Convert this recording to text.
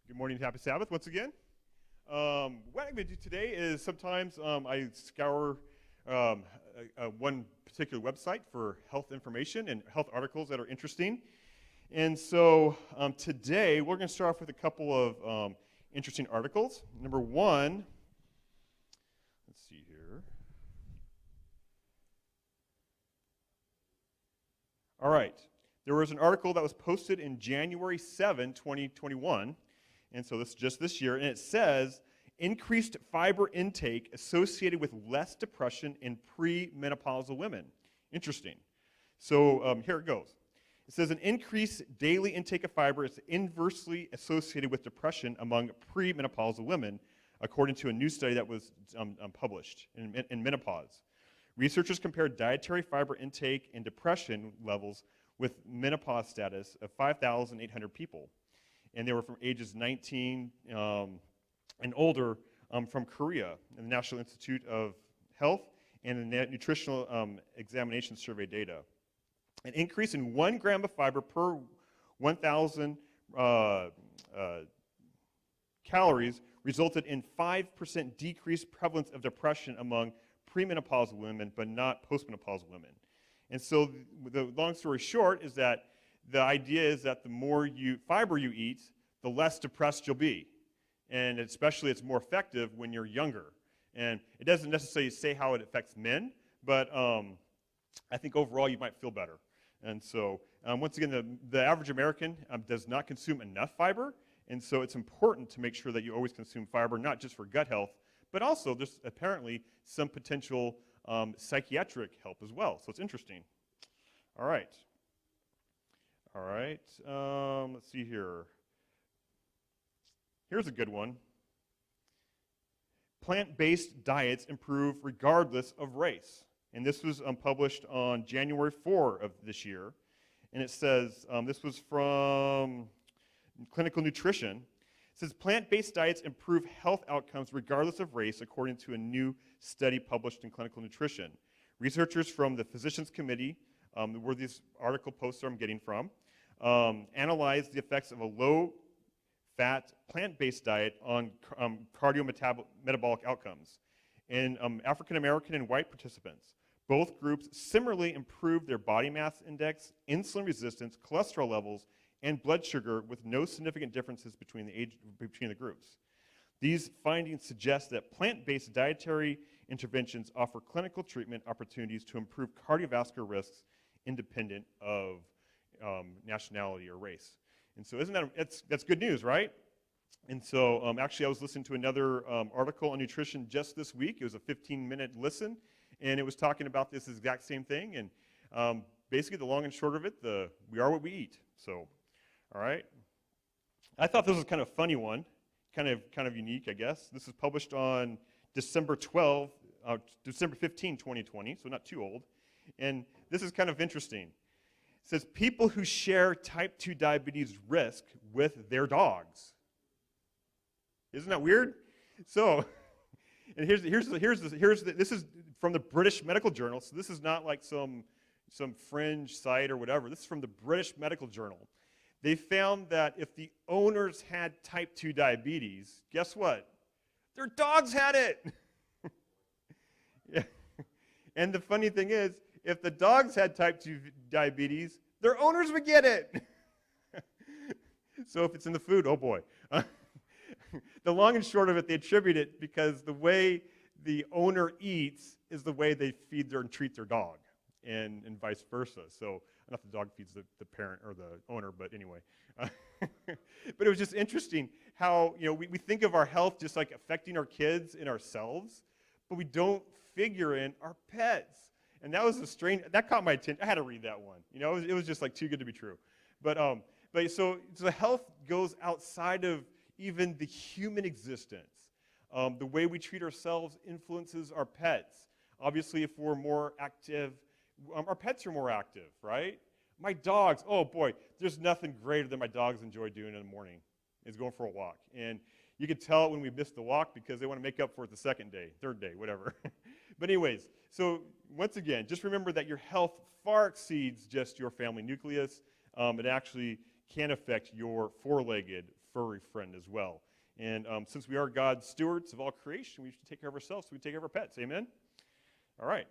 Good morning, happy Sabbath once again. What I'm going to do today is sometimes I scour one particular website for health information and health articles that are interesting. And so today we're going to start off with a couple of interesting articles. Number one, let's see here. All right. There was an article that was posted in January 7, 2021. And so this is just this year, and it says, increased fiber intake associated with less depression in premenopausal women. Interesting. So here it goes. It says an increased daily intake of fiber is inversely associated with depression among premenopausal women, according to a new study that was published in Menopause. Researchers compared dietary fiber intake and depression levels with menopause status of 5,800 people. And they were from ages 19 and older from Korea, and the National Institute of Health, and the Nutritional Examination Survey data. An increase in 1 gram of fiber per 1,000 calories resulted in 5% decreased prevalence of depression among premenopausal women, but not postmenopausal women. And so the long story short is that the idea is that the more fiber you eat, the less depressed you'll be. And especially it's more effective when you're younger. And it doesn't necessarily say how it affects men, but I think overall you might feel better. And so once again, the average American does not consume enough fiber, and so it's important to make sure that you always consume fiber, not just for gut health, but also there's apparently some potential psychiatric help as well. So it's interesting. All right. Let's see here. Here's a good one. Plant-based diets improve regardless of race. And this was published on January 4 of this year. And it says, this was from Clinical Nutrition. It says, plant-based diets improve health outcomes regardless of race, according to a new study published in Clinical Nutrition. Researchers from the Physicians Committee, where this article poster I'm getting from, analyzed the effects of a low-fat, plant-based diet on cardiometabolic outcomes in African American and white participants. Both groups similarly improved their body mass index, insulin resistance, cholesterol levels, and blood sugar with no significant differences between the groups. These findings suggest that plant-based dietary interventions offer clinical treatment opportunities to improve cardiovascular risks independent of nationality or race. And so that's good news, right? And so actually I was listening to another article on nutrition just this week. It was a 15-minute listen, and it was talking about this exact same thing. And basically the long and short of it, we are what we eat. So, all right. I thought this was kind of a funny one, kind of unique, I guess. This is published on December 15, 2020, so not too old. And this is kind of interesting. It says, people who share type 2 diabetes risk with their dogs. Isn't that weird? So, and this is from the British Medical Journal, so this is not like some fringe site or whatever. This is from the British Medical Journal. They found that if the owners had type 2 diabetes, guess what? Their dogs had it. Yeah. And the funny thing is, if the dogs had type 2 diabetes, their owners would get it. So if it's in the food, oh boy. The long and short of it, they attribute it because the way the owner eats is the way they feed and treat their dog, and vice versa. So not the dog feeds the parent or the owner, but anyway. But it was just interesting how we think of our health just like affecting our kids and ourselves, but we don't figure in our pets. And that was that caught my attention. I had to read that one. It was just like too good to be true. But so health goes outside of even the human existence. The way we treat ourselves influences our pets. Obviously, if we're more active, our pets are more active, right? My dogs, oh boy, there's nothing greater than my dogs enjoy doing in the morning is going for a walk. And you can tell when we miss the walk because they want to make up for it the second day, third day, whatever. But anyways, so once again, just remember that your health far exceeds just your family nucleus. It actually can affect your four-legged, furry friend as well. And since we are God's stewards of all creation, we should take care of ourselves so we take care of our pets. Amen? All right.